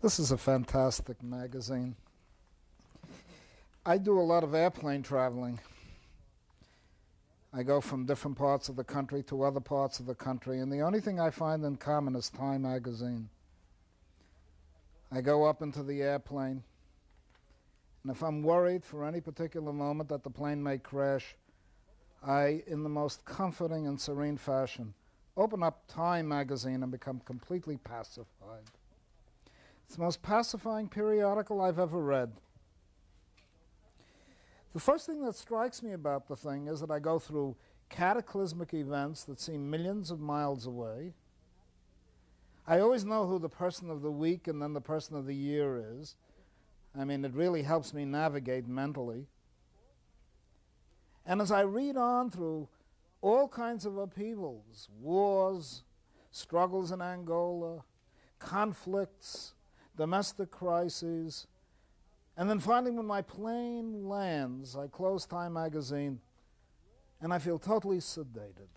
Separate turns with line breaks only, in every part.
This is a fantastic magazine. I do a lot of airplane traveling. I go from different parts of the country to other parts of the country, and the only thing I find in common is Time magazine. I go up into the airplane, and if I'm worried for any particular moment that the plane may crash, I, in the most comforting and serene fashion, open up Time magazine and become completely pacified. It's the most pacifying periodical I've ever read. The first thing that strikes me about the thing is that I go through cataclysmic events that seem millions of miles away. I always know who the person of the week and then the person of the year is. I mean, it really helps me navigate mentally. And as I read on through all kinds of upheavals, wars, struggles in Angola, conflicts, domestic crises, and then finally when my plane lands, I close Time magazine and I feel totally sedated.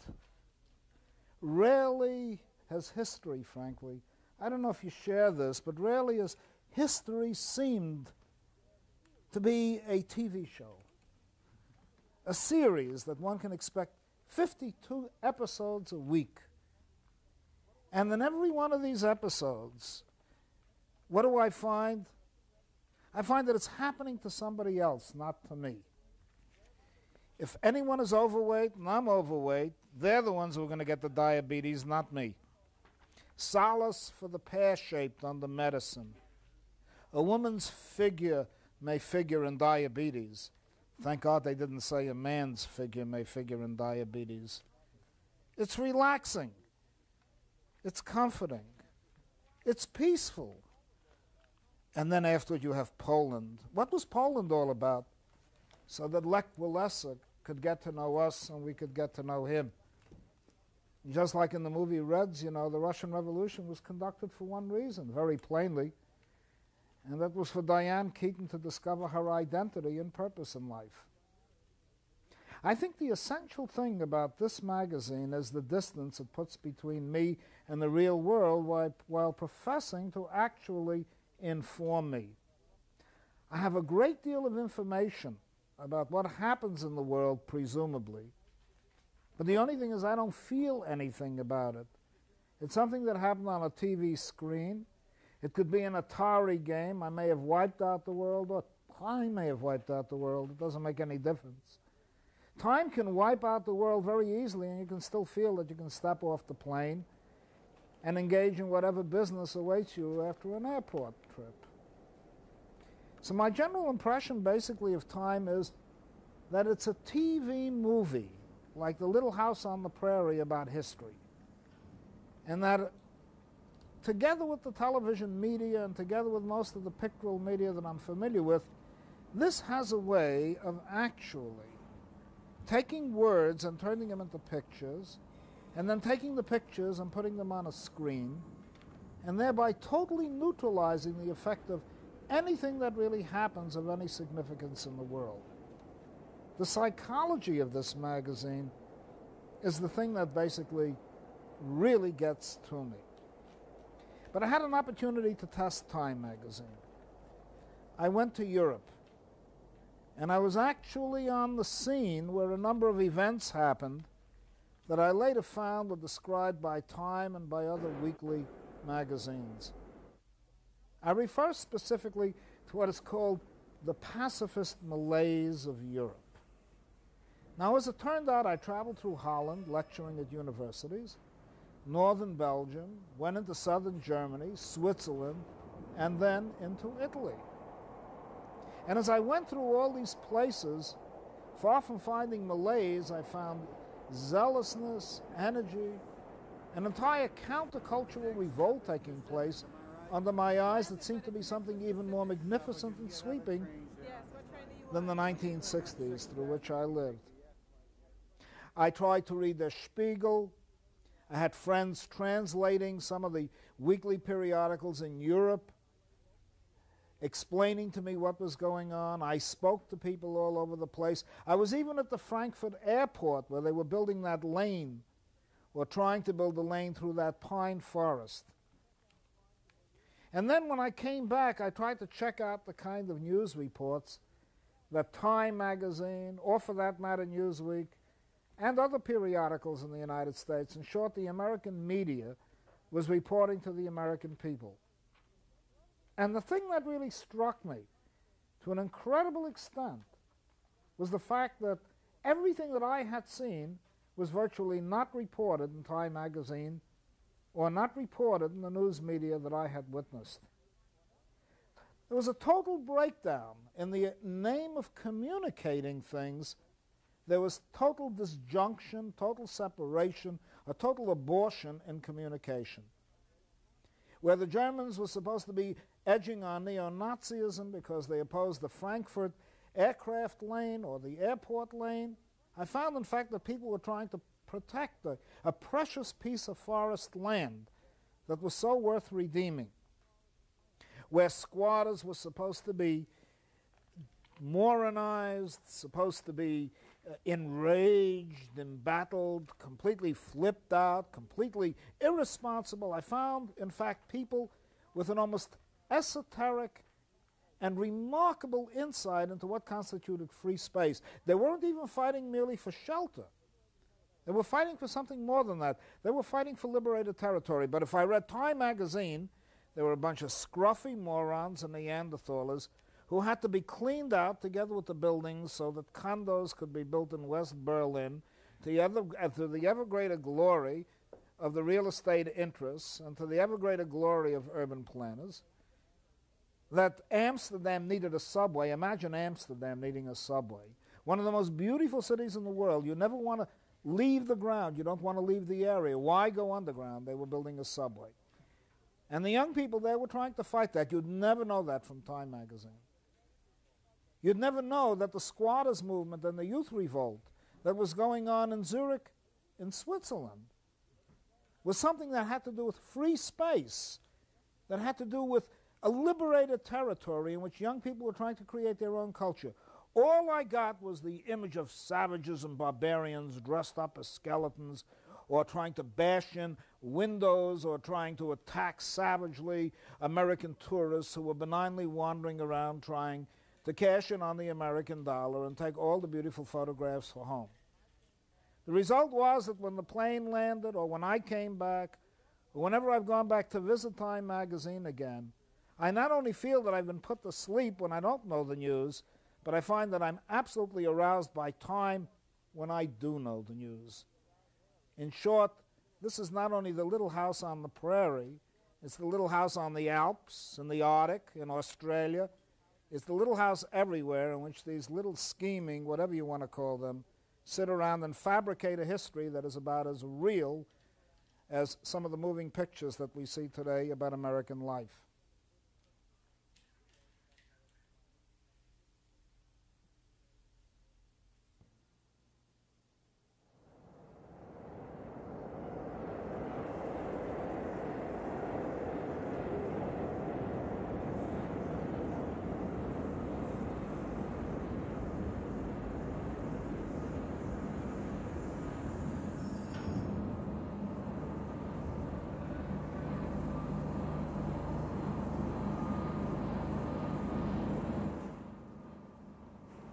Rarely has history, frankly, I don't know if you share this, but rarely has history seemed to be a TV show, a series that one can expect 52 episodes a week. And in every one of these episodes, what do I find? I find that it's happening to somebody else, not to me. If anyone is overweight and I'm overweight, they're the ones who are going to get the diabetes, not me. Solace for the pear-shaped on the medicine. A woman's figure may figure in diabetes. Thank God they didn't say a man's figure may figure in diabetes. It's relaxing. It's comforting. It's peaceful. And then afterward you have Poland. What was Poland all about? So that Lech Walesa could get to know us and we could get to know him. Just like in the movie Reds, you know, the Russian Revolution was conducted for one reason, very plainly. And that was for Diane Keaton to discover her identity and purpose in life. I think the essential thing about this magazine is the distance it puts between me and the real world while professing to actually inform me. I have a great deal of information about what happens in the world, presumably. But the only thing is I don't feel anything about it. It's something that happened on a TV screen. It could be an Atari game. I may have wiped out the world, or Time may have wiped out the world. It doesn't make any difference. Time can wipe out the world very easily, and you can still feel that you can step off the plane and engage in whatever business awaits you after an airport trip. So my general impression basically of Time is that it's a TV movie, like The Little House on the Prairie, about history. And that together with the television media and together with most of the pictorial media that I'm familiar with, this has a way of actually taking words and turning them into pictures, and then taking the pictures and putting them on a screen, and thereby totally neutralizing the effect of anything that really happens of any significance in the world. The psychology of this magazine is the thing that basically really gets to me. But I had an opportunity to test Time magazine. I went to Europe, and I was actually on the scene where a number of events happened that I later found were described by Time and by other weekly magazines. I refer specifically to what is called the pacifist malaise of Europe. Now, as it turned out, I traveled through Holland, lecturing at universities, northern Belgium, went into southern Germany, Switzerland, and then into Italy. And as I went through all these places, far from finding malaise, I found zealousness, energy, an entire countercultural revolt taking place under my eyes that seemed to be something even more magnificent and sweeping than the 1960s through which I lived. I tried to read Der Spiegel. I had friends translating some of the weekly periodicals in Europe, explaining to me what was going on. I spoke to people all over the place. I was even at the Frankfurt airport where they were building that lane, or trying to build a lane through that pine forest. And then when I came back, I tried to check out the kind of news reports that Time magazine, or for that matter Newsweek, and other periodicals in the United States, in short, the American media, was reporting to the American people. And the thing that really struck me, to an incredible extent, was the fact that everything that I had seen was virtually not reported in Time magazine or not reported in the news media that I had witnessed. There was a total breakdown in the name of communicating things. There was total disjunction, total separation, a total abortion in communication. Where the Germans were supposed to be edging on neo-Nazism because they opposed the Frankfurt aircraft lane or the airport lane, I found, in fact, that people were trying to protect a precious piece of forest land that was so worth redeeming. Where squatters were supposed to be moralized, supposed to be enraged, embattled, completely flipped out, completely irresponsible. I found, in fact, people with an almost esoteric and remarkable insight into what constituted free space. They weren't even fighting merely for shelter. They were fighting for something more than that. They were fighting for liberated territory. But if I read Time magazine, there were a bunch of scruffy morons and Neanderthals who had to be cleaned out together with the buildings so that condos could be built in West Berlin to the ever greater glory of the real estate interests and to the ever greater glory of urban planners. That Amsterdam needed a subway. Imagine Amsterdam needing a subway. One of the most beautiful cities in the world. You never want to leave the ground. You don't want to leave the area. Why go underground? They were building a subway. And the young people there were trying to fight that. You'd never know that from Time magazine. You'd never know that the squatters movement and the youth revolt that was going on in Zurich, in Switzerland, was something that had to do with free space, that had to do with a liberated territory in which young people were trying to create their own culture. All I got was the image of savages and barbarians dressed up as skeletons, or trying to bash in windows, or trying to attack savagely American tourists who were benignly wandering around trying to cash in on the American dollar and take all the beautiful photographs for home. The result was that when the plane landed, or when I came back, or whenever I've gone back to visit Time magazine again, I not only feel that I've been put to sleep when I don't know the news, but I find that I'm absolutely aroused by Time when I do know the news. In short, this is not only the little house on the prairie, it's the little house on the Alps, in the Arctic, in Australia. It's the little house everywhere in which these little scheming, whatever you want to call them, sit around and fabricate a history that is about as real as some of the moving pictures that we see today about American life.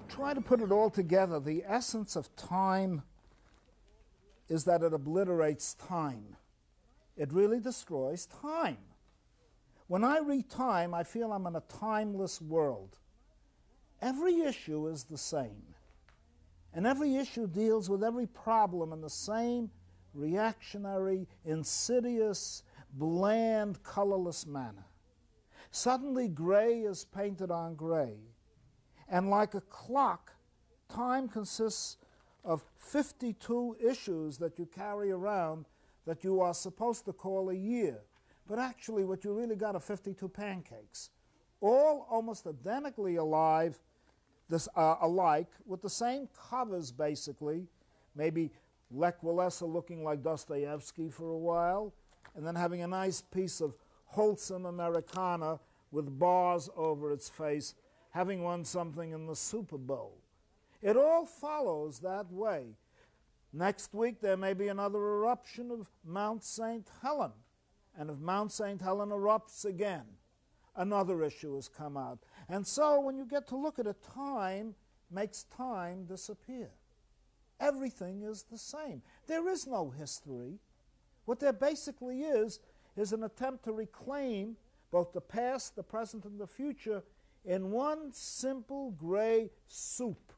Try to put it all together. The essence of Time is that it obliterates time. It really destroys time. When I read Time, I feel I'm in a timeless world. Every issue is the same. And every issue deals with every problem in the same reactionary, insidious, bland, colorless manner. Suddenly gray is painted on gray. And like a clock, Time consists of 52 issues that you carry around that you are supposed to call a year. But actually what you really got are 52 pancakes, all almost identically alike, with the same covers basically, maybe Lech Walesa looking like Dostoevsky for a while, and then having a nice piece of wholesome Americana with bars over its face, having won something in the Super Bowl. It all follows that way. Next week there may be another eruption of Mount St. Helen. And if Mount St. Helen erupts again, another issue has come out. And so when you get to look at it, time makes time disappear. Everything is the same. There is no history. What there basically is an attempt to reclaim both the past, the present, and the future in one simple gray soup.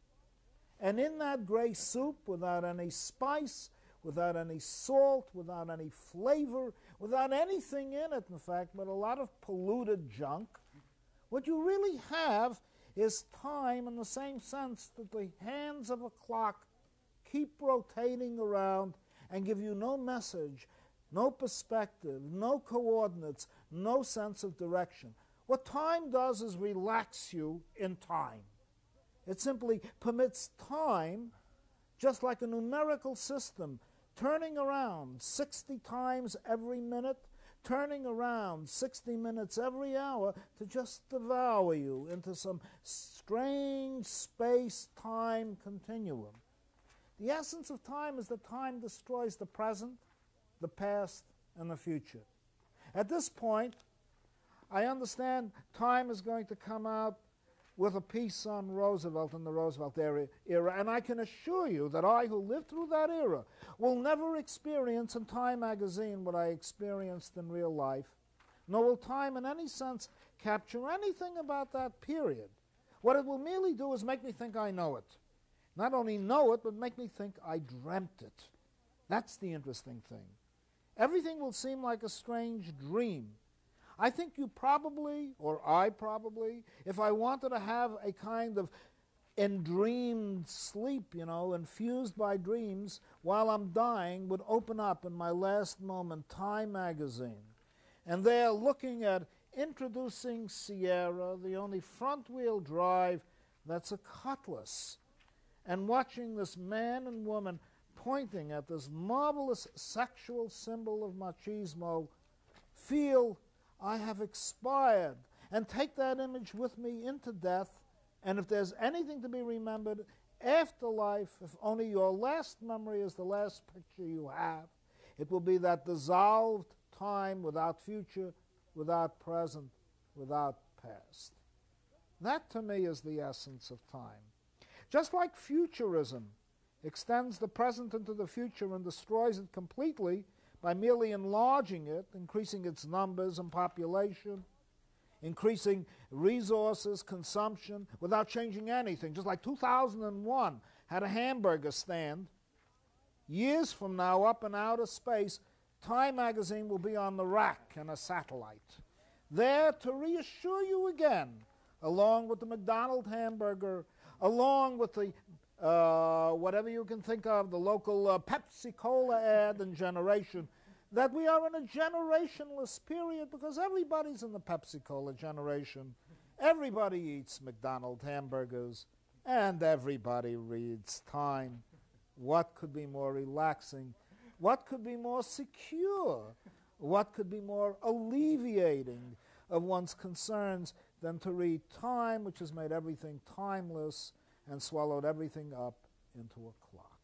And in that gray soup, without any spice, without any salt, without any flavor, without anything in it, in fact, but a lot of polluted junk, what you really have is time in the same sense that the hands of a clock keep rotating around and give you no message, no perspective, no coordinates, no sense of direction. What time does is relax you in time. It simply permits time, just like a numerical system, turning around 60 times every minute, turning around 60 minutes every hour, to just devour you into some strange space-time continuum. The essence of time is that time destroys the present, the past, and the future. At this point, I understand time is going to come out with a piece on Roosevelt and the Roosevelt era, and I can assure you that I, who lived through that era, will never experience in Time magazine what I experienced in real life, nor will Time in any sense capture anything about that period. What it will merely do is make me think I know it. Not only know it, but make me think I dreamt it. That's the interesting thing. Everything will seem like a strange dream. I think you probably, or I probably, if I wanted to have a kind of endreamed sleep, infused by dreams, while I'm dying, would open up in my last moment Time magazine. And there, looking at introducing Sierra, the only front-wheel drive that's a Cutlass, and watching this man and woman pointing at this marvelous sexual symbol of machismo, feel I have expired, and take that image with me into death. And if there's anything to be remembered after life, if only your last memory is the last picture you have, it will be that dissolved time without future, without present, without past. That, to me, is the essence of time. Just like futurism extends the present into the future and destroys it completely by merely enlarging it, increasing its numbers and population, increasing resources, consumption, without changing anything. Just like 2001 had a hamburger stand. Years from now, up in outer space, Time magazine will be on the rack in a satellite, there to reassure you again, along with the McDonald's hamburger, along with the whatever you can think of, the local Pepsi-Cola ad and generation, that we are in a generationless period, because everybody's in the Pepsi-Cola generation. Everybody eats McDonald's hamburgers, and everybody reads Time. What could be more relaxing? What could be more secure? What could be more alleviating of one's concerns than to read Time, which has made everything timeless and swallowed everything up into a clock?